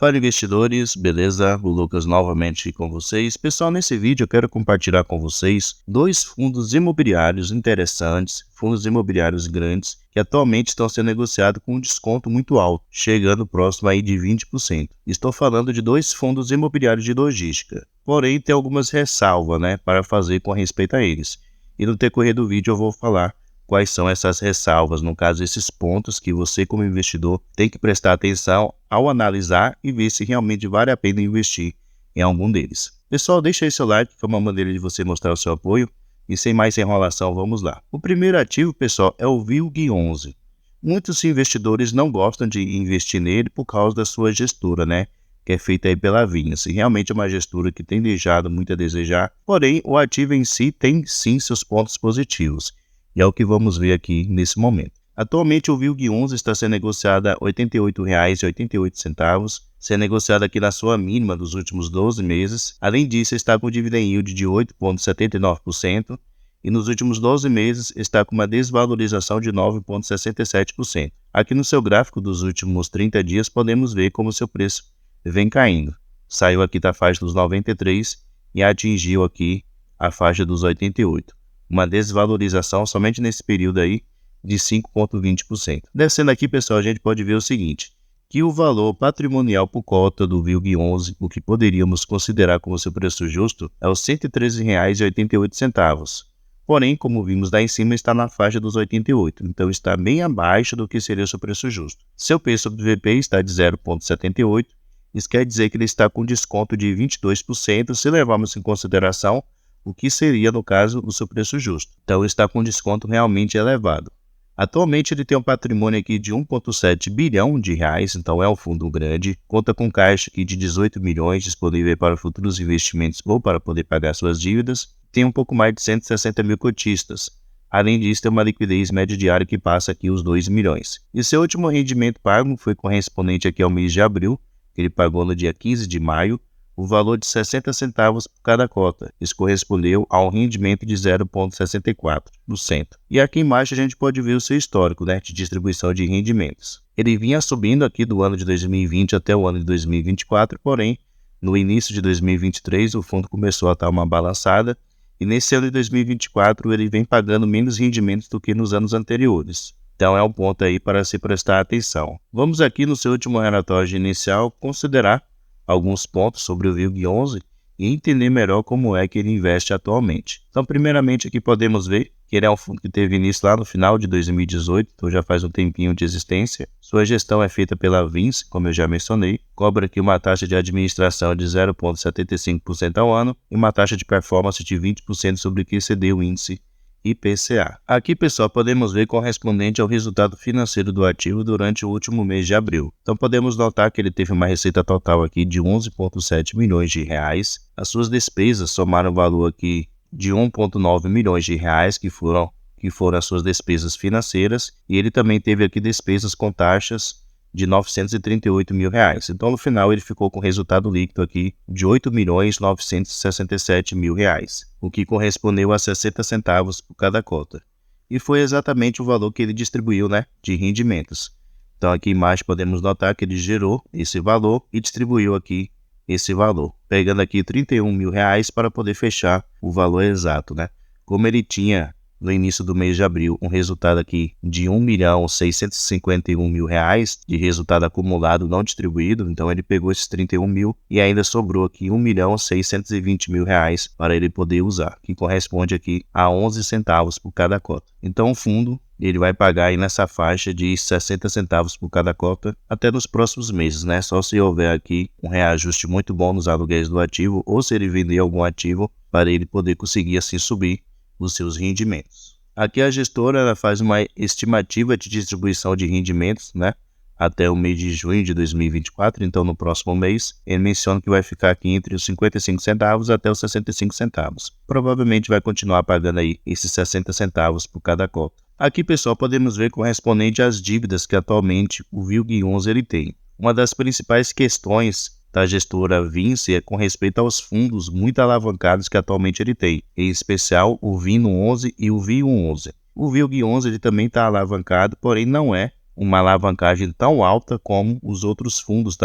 Fala investidores, beleza? O Lucas novamente com vocês. Pessoal, nesse vídeo eu quero compartilhar com vocês dois fundos imobiliários interessantes, fundos imobiliários grandes, que atualmente estão sendo negociados com um desconto muito alto, chegando próximo aí de 20%. Estou falando de dois fundos imobiliários de logística, porém tem algumas ressalvas, para fazer com respeito a eles. E no decorrer do vídeo eu vou falar quais são essas ressalvas, no caso esses pontos que você como investidor tem que prestar atenção ao analisar e ver se realmente vale a pena investir em algum deles. Pessoal, deixa aí seu like, que é uma maneira de você mostrar o seu apoio. E sem mais enrolação, vamos lá. O primeiro ativo, pessoal, é o VILG11. Muitos investidores não gostam de investir nele por causa da sua gestora, que é feita aí pela Vinci. Realmente é uma gestora que tem deixado muito a desejar, porém o ativo em si tem sim seus pontos positivos. E é o que vamos ver aqui nesse momento. Atualmente o VILG11 está sendo negociado a R$ 88,88, sendo negociado aqui na sua mínima dos últimos 12 meses. Além disso, está com dividend yield de 8,79% e nos últimos 12 meses está com uma desvalorização de 9,67%. Aqui no seu gráfico dos últimos 30 dias podemos ver como seu preço vem caindo. Saiu aqui da faixa dos 93 e atingiu aqui a faixa dos 88. Uma desvalorização somente nesse período aí de 5,20%. Descendo aqui, pessoal, a gente pode ver o seguinte, que o valor patrimonial por cota do VILG11, o que poderíamos considerar como seu preço justo, é os R$ 113,88. Porém, como vimos lá em cima, está na faixa dos 88, então está bem abaixo do que seria o seu preço justo. Seu P sobre VP está de 0,78, isso quer dizer que ele está com desconto de 22% se levarmos em consideração o que seria, no caso, o seu preço justo. Então, está com desconto realmente elevado. Atualmente, ele tem um patrimônio aqui de 1,7 bilhão de reais, então é um fundo grande. Conta com caixa aqui de 18 milhões disponível para futuros investimentos ou para poder pagar suas dívidas. Tem um pouco mais de 160 mil cotistas. Além disso, tem uma liquidez média diária que passa aqui os 2 milhões. E seu último rendimento pago foi correspondente aqui ao mês de abril, que ele pagou no dia 15 de maio, o valor de 60 centavos por cada cota. Isso correspondeu a um rendimento de 0,64%. E aqui embaixo a gente pode ver o seu histórico de distribuição de rendimentos. Ele vinha subindo aqui do ano de 2020 até o ano de 2024, porém, no início de 2023 o fundo começou a dar uma balançada e nesse ano de 2024 ele vem pagando menos rendimentos do que nos anos anteriores. Então é um ponto aí para se prestar atenção. Vamos aqui no seu último relatório inicial considerar alguns pontos sobre o VILG11 e entender melhor como é que ele investe atualmente. Então, primeiramente, aqui podemos ver que ele é um fundo que teve início lá no final de 2018, então já faz um tempinho de existência. Sua gestão é feita pela Vinci, como eu já mencionei, cobra aqui uma taxa de administração de 0,75% ao ano e uma taxa de performance de 20% sobre o que excedeu o índice IPCA. Aqui, pessoal, podemos ver correspondente ao resultado financeiro do ativo durante o último mês de abril. Então, podemos notar que ele teve uma receita total aqui de 11,7 milhões de reais. As suas despesas somaram o valor aqui de 1,9 milhões de reais, que foram as suas despesas financeiras. E ele também teve aqui despesas com taxas de 938 mil reais. Então, no final, ele ficou com resultado líquido aqui de 8.967 mil reais, o que correspondeu a 60 centavos por cada cota. E foi exatamente o valor que ele distribuiu, de rendimentos. Então, aqui embaixo podemos notar que ele gerou esse valor e distribuiu aqui esse valor, pegando aqui 31 mil reais para poder fechar o valor exato, Como ele tinha no início do mês de abril, um resultado aqui de 1.651 mil reais de resultado acumulado não distribuído, então ele pegou esses 31 mil e ainda sobrou aqui 1.620 mil reais para ele poder usar, que corresponde aqui a 11 centavos por cada cota. Então o fundo ele vai pagar aí nessa faixa de 60 centavos por cada cota até nos próximos meses, Só se houver aqui um reajuste muito bom nos aluguéis do ativo ou se ele vender algum ativo para ele poder conseguir assim subir os seus rendimentos. Aqui a gestora ela faz uma estimativa de distribuição de rendimentos, até o mês de junho de 2024, então no próximo mês, ele menciona que vai ficar aqui entre os 55 centavos até os 65 centavos. Provavelmente vai continuar pagando aí esses 60 centavos por cada cota. Aqui, pessoal, podemos ver correspondente às dívidas que atualmente o VILG11 ele tem. Uma das principais questões da gestora Vinci é com respeito aos fundos muito alavancados que atualmente ele tem, em especial o VINO11 e o VIO11. O VILG11 ele também está alavancado, porém não é uma alavancagem tão alta como os outros fundos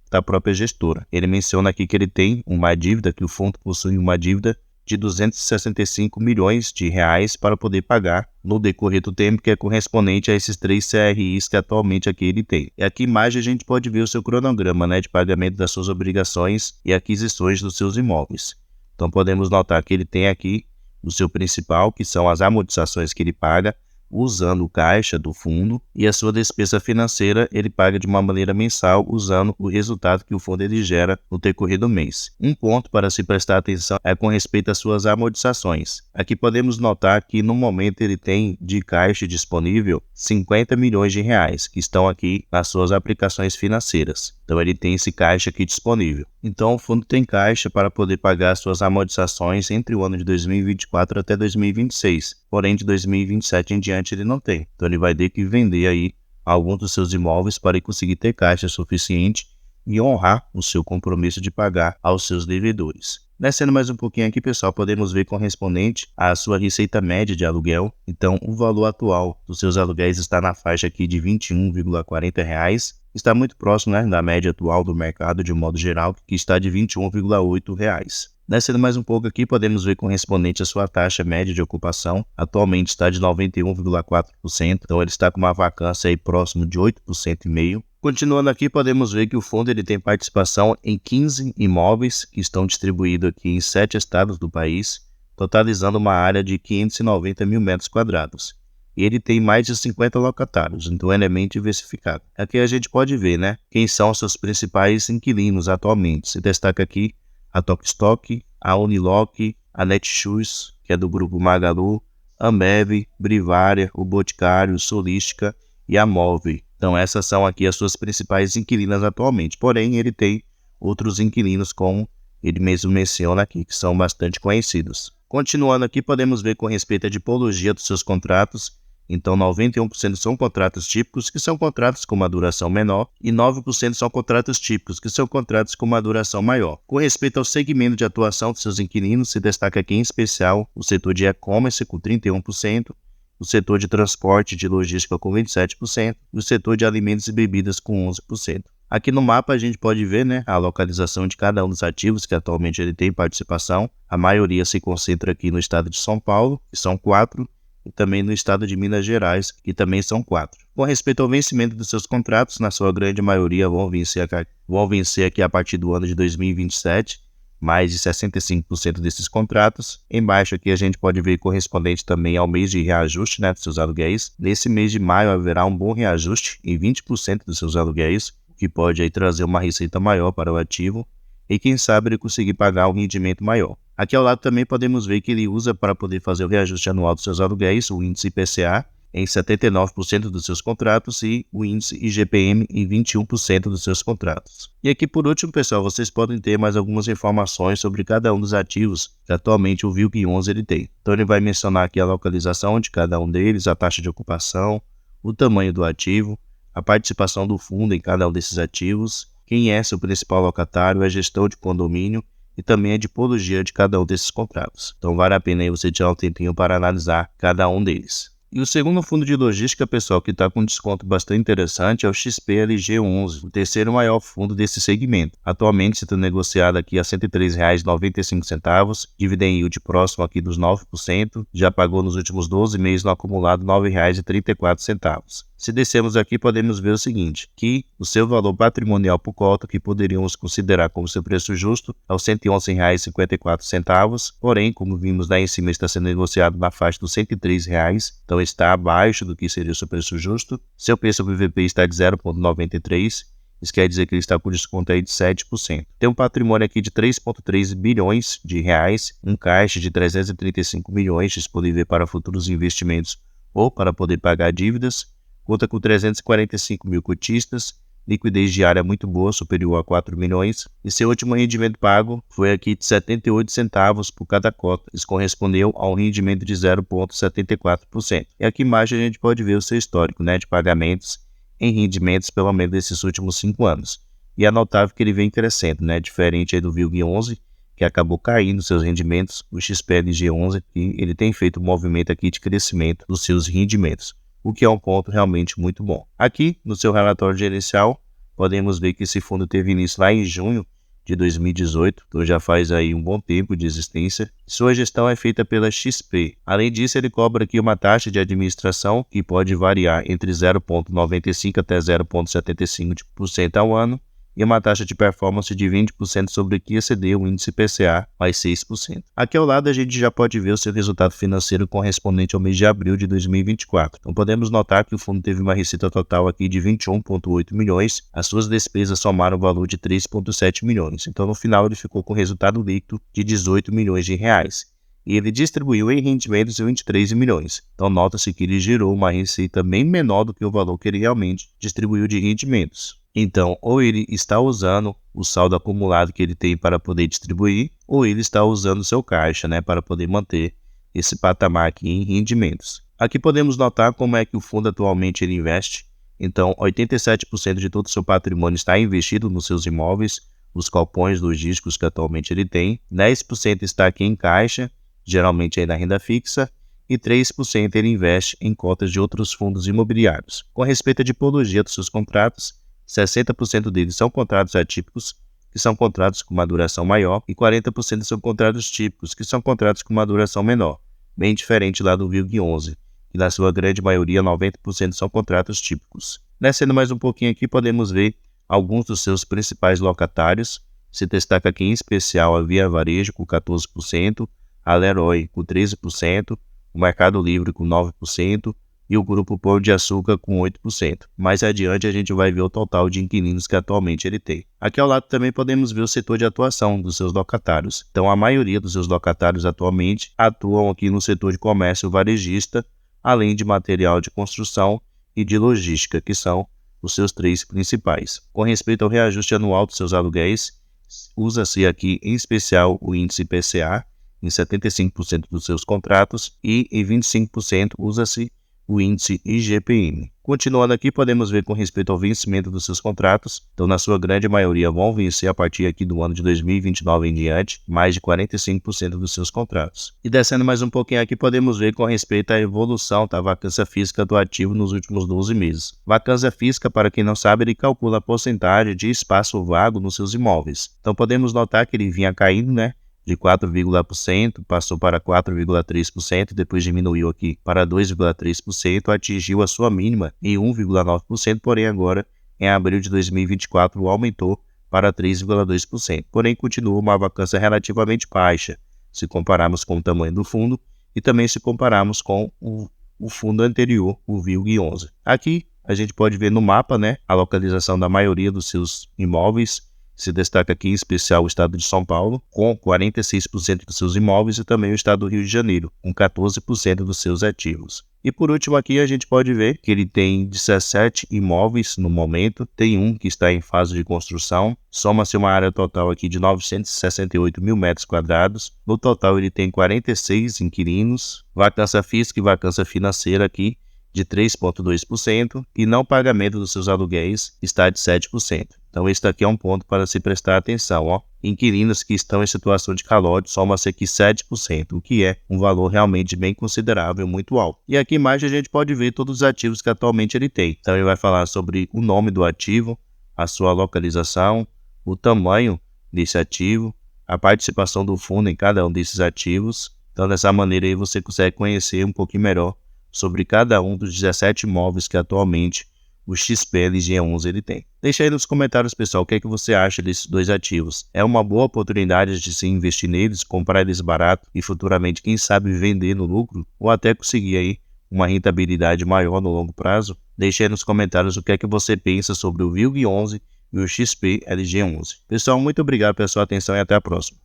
da da própria gestora. Ele menciona aqui que ele tem uma dívida, que o fundo possui uma dívida de 265 milhões de reais para poder pagar no decorrer do tempo, que é correspondente a esses 3 CRIs que atualmente aqui ele tem. E aqui embaixo a gente pode ver o seu cronograma, né, de pagamento das suas obrigações e aquisições dos seus imóveis. Então podemos notar que ele tem aqui o seu principal, que são as amortizações que ele paga usando o caixa do fundo, e a sua despesa financeira ele paga de uma maneira mensal usando o resultado que o fundo ele gera no decorrer do mês. Um ponto para se prestar atenção é com respeito às suas amortizações. Aqui podemos notar que no momento ele tem de caixa disponível 50 milhões de reais que estão aqui nas suas aplicações financeiras. Então ele tem esse caixa aqui disponível. Então o fundo tem caixa para poder pagar suas amortizações entre o ano de 2024 até 2026. Porém de 2027 em diante ele não tem. Então ele vai ter que vender aí alguns dos seus imóveis para conseguir ter caixa suficiente e honrar o seu compromisso de pagar aos seus devedores. Descendo mais um pouquinho aqui, pessoal, podemos ver correspondente à sua receita média de aluguel. Então, o valor atual dos seus aluguéis está na faixa aqui de R$ 21,40. Está muito próximo, né, da média atual do mercado de modo geral, que está de R$ 21,08. Descendo mais um pouco aqui, podemos ver correspondente à sua taxa média de ocupação. Atualmente está de 91,4%, então ele está com uma vacância aí próximo de 8,5%. Continuando aqui, podemos ver que o fundo ele tem participação em 15 imóveis que estão distribuídos aqui em 7 estados do país, totalizando uma área de 590 mil metros quadrados. E ele tem mais de 50 locatários, então ele é bem diversificado. Aqui a gente pode ver, né, quem são os seus principais inquilinos atualmente. Se destaca aqui a Tokstok, a Unilock, a Netshoes, que é do grupo Magalu, Ambev, Brivaria, o Boticário, Solística e a Move. Então essas são aqui as suas principais inquilinas atualmente. Porém, ele tem outros inquilinos, como ele mesmo menciona aqui, que são bastante conhecidos. Continuando aqui, podemos ver com respeito à tipologia dos seus contratos. Então 91% são contratos típicos, que são contratos com uma duração menor, e 9% são contratos típicos, que são contratos com uma duração maior. Com respeito ao segmento de atuação dos seus inquilinos, se destaca aqui em especial o setor de e-commerce com 31%, o setor de transporte e de logística com 27% e o setor de alimentos e bebidas com 11%. Aqui no mapa a gente pode ver, né, a localização de cada um dos ativos que atualmente ele tem participação. A maioria se concentra aqui no estado de São Paulo, que são 4, e também no estado de Minas Gerais, que também são 4. Com respeito ao vencimento dos seus contratos, na sua grande maioria vão vencer aqui a partir do ano de 2027, mais de 65% desses contratos. Embaixo aqui a gente pode ver correspondente também ao mês de reajuste, né, dos seus aluguéis. Nesse mês de maio haverá um bom reajuste em 20% dos seus aluguéis, o que pode aí trazer uma receita maior para o ativo e quem sabe ele conseguir pagar um rendimento maior. Aqui ao lado também podemos ver que ele usa para poder fazer o reajuste anual dos seus aluguéis, o índice IPCA, em 79% dos seus contratos e o índice IGPM em 21% dos seus contratos. E aqui por último, pessoal, vocês podem ter mais algumas informações sobre cada um dos ativos que atualmente o VILG11 ele tem. Então ele vai mencionar aqui a localização de cada um deles, a taxa de ocupação, o tamanho do ativo, a participação do fundo em cada um desses ativos, quem é seu principal locatário, a gestão de condomínio e também a tipologia de cada um desses contratos. Então vale a pena aí você tirar um tempinho para analisar cada um deles. E o segundo fundo de logística, pessoal, que está com um desconto bastante interessante é o XPLG11, o terceiro maior fundo desse segmento. Atualmente sendo negociado aqui a R$ 103,95, dividend yield próximo aqui dos 9%, já pagou nos últimos 12 meses no acumulado R$ 9,34. Se descermos aqui, podemos ver o seguinte, que o seu valor patrimonial por cota, que poderíamos considerar como seu preço justo, é os R$ 111,54, porém, como vimos lá em cima, está sendo negociado na faixa dos R$ 103, então está abaixo do que seria o seu preço justo. Seu preço PVP está de 0,93, isso quer dizer que ele está com desconto aí de 7%. Tem um patrimônio aqui de 3,3 bilhões de reais, um caixa de 335 milhões disponível para futuros investimentos ou para poder pagar dívidas. Conta com 345 mil cotistas, liquidez diária muito boa, superior a 4 milhões, e seu último rendimento pago foi aqui de 78 centavos por cada cota. Isso correspondeu a um rendimento de 0,74%. E aqui embaixo a gente pode ver o seu histórico, né, de pagamentos em rendimentos pelo menos desses últimos 5 anos. E é notável que ele vem crescendo, né, diferente aí do VILG11, que acabou caindo seus rendimentos, o XPLG11, que ele tem feito um movimento aqui de crescimento dos seus rendimentos, o que é um ponto realmente muito bom. Aqui, no seu relatório gerencial, podemos ver que esse fundo teve início lá em junho de 2018, então já faz aí um bom tempo de existência. Sua gestão é feita pela XP. Além disso, ele cobra aqui uma taxa de administração que pode variar entre 0,95% até 0,75% ao ano e uma taxa de performance de 20% sobre o que exceder o índice IPCA mais 6%. Aqui ao lado a gente já pode ver o seu resultado financeiro correspondente ao mês de abril de 2024. Então podemos notar que o fundo teve uma receita total aqui de 21,8 milhões, as suas despesas somaram o valor de 3,7 milhões. Então no final ele ficou com resultado líquido de 18 milhões de reais. E ele distribuiu em rendimentos 23 milhões. Então nota-se que ele gerou uma receita bem menor do que o valor que ele realmente distribuiu de rendimentos. Então, ou ele está usando o saldo acumulado que ele tem para poder distribuir, ou ele está usando o seu caixa, para poder manter esse patamar aqui em rendimentos. Aqui podemos notar como é que o fundo atualmente ele investe. Então, 87% de todo o seu patrimônio está investido nos seus imóveis, os galpões logísticos que atualmente ele tem. 10% está aqui em caixa, geralmente aí na renda fixa, e 3% ele investe em cotas de outros fundos imobiliários. Com respeito à tipologia dos seus contratos, 60% deles são contratos atípicos, que são contratos com uma duração maior, e 40% são contratos típicos, que são contratos com uma duração menor, bem diferente lá do VILG 11, que na sua grande maioria 90% são contratos típicos. Descendo mais um pouquinho aqui, podemos ver alguns dos seus principais locatários. Se destaca aqui em especial a Via Varejo com 14%, a Leroy com 13%, o Mercado Livre com 9%, e o Grupo Pão de Açúcar com 8%. Mais adiante a gente vai ver o total de inquilinos que atualmente ele tem. Aqui ao lado também podemos ver o setor de atuação dos seus locatários. Então a maioria dos seus locatários atualmente atuam aqui no setor de comércio varejista, além de material de construção e de logística, que são os seus três principais. Com respeito ao reajuste anual dos seus aluguéis, usa-se aqui em especial o índice IPCA em 75% dos seus contratos e em 25% usa-se o índice IGPM. Continuando aqui, podemos ver com respeito ao vencimento dos seus contratos. Então, na sua grande maioria, vão vencer a partir aqui do ano de 2029 em diante, mais de 45% dos seus contratos. E descendo mais um pouquinho aqui, podemos ver com respeito à evolução da vacância física do ativo nos últimos 12 meses. Vacância física, para quem não sabe, ele calcula a porcentagem de espaço vago nos seus imóveis. Então, podemos notar que ele vinha caindo, de 4,%, passou para 4,3%, depois diminuiu aqui para 2,3%, atingiu a sua mínima em 1,9%, porém agora, em abril de 2024, aumentou para 3,2%. Porém, continua uma vacância relativamente baixa, se compararmos com o tamanho do fundo e também se compararmos com o fundo anterior, o VILG 11. Aqui, a gente pode ver no mapa, a localização da maioria dos seus imóveis. Se destaca aqui em especial o estado de São Paulo, com 46% dos seus imóveis, e também o estado do Rio de Janeiro, com 14% dos seus ativos. E por último aqui a gente pode ver que ele tem 17 imóveis no momento, tem um que está em fase de construção, soma-se uma área total aqui de 968 mil metros quadrados, no total ele tem 46 inquilinos, vacância física e vacância financeira aqui de 3,2% e não pagamento dos seus aluguéis está de 7%. Então este aqui é um ponto para se prestar atenção. Inquilinos que estão em situação de calote soma-se aqui 7%, o que é um valor realmente bem considerável, muito alto. E aqui embaixo a gente pode ver todos os ativos que atualmente ele tem. Então ele vai falar sobre o nome do ativo, a sua localização, o tamanho desse ativo, a participação do fundo em cada um desses ativos. Então dessa maneira aí você consegue conhecer um pouquinho melhor sobre cada um dos 17 imóveis que atualmente o XPLG11 ele tem. Deixa aí nos comentários, pessoal, o que é que você acha desses dois ativos. É uma boa oportunidade de se investir neles, comprar eles barato e futuramente, quem sabe, vender no lucro ou até conseguir aí uma rentabilidade maior no longo prazo? Deixa aí nos comentários o que é que você pensa sobre o VILG 11 e o XPLG11. Pessoal, muito obrigado pela sua atenção e até a próxima.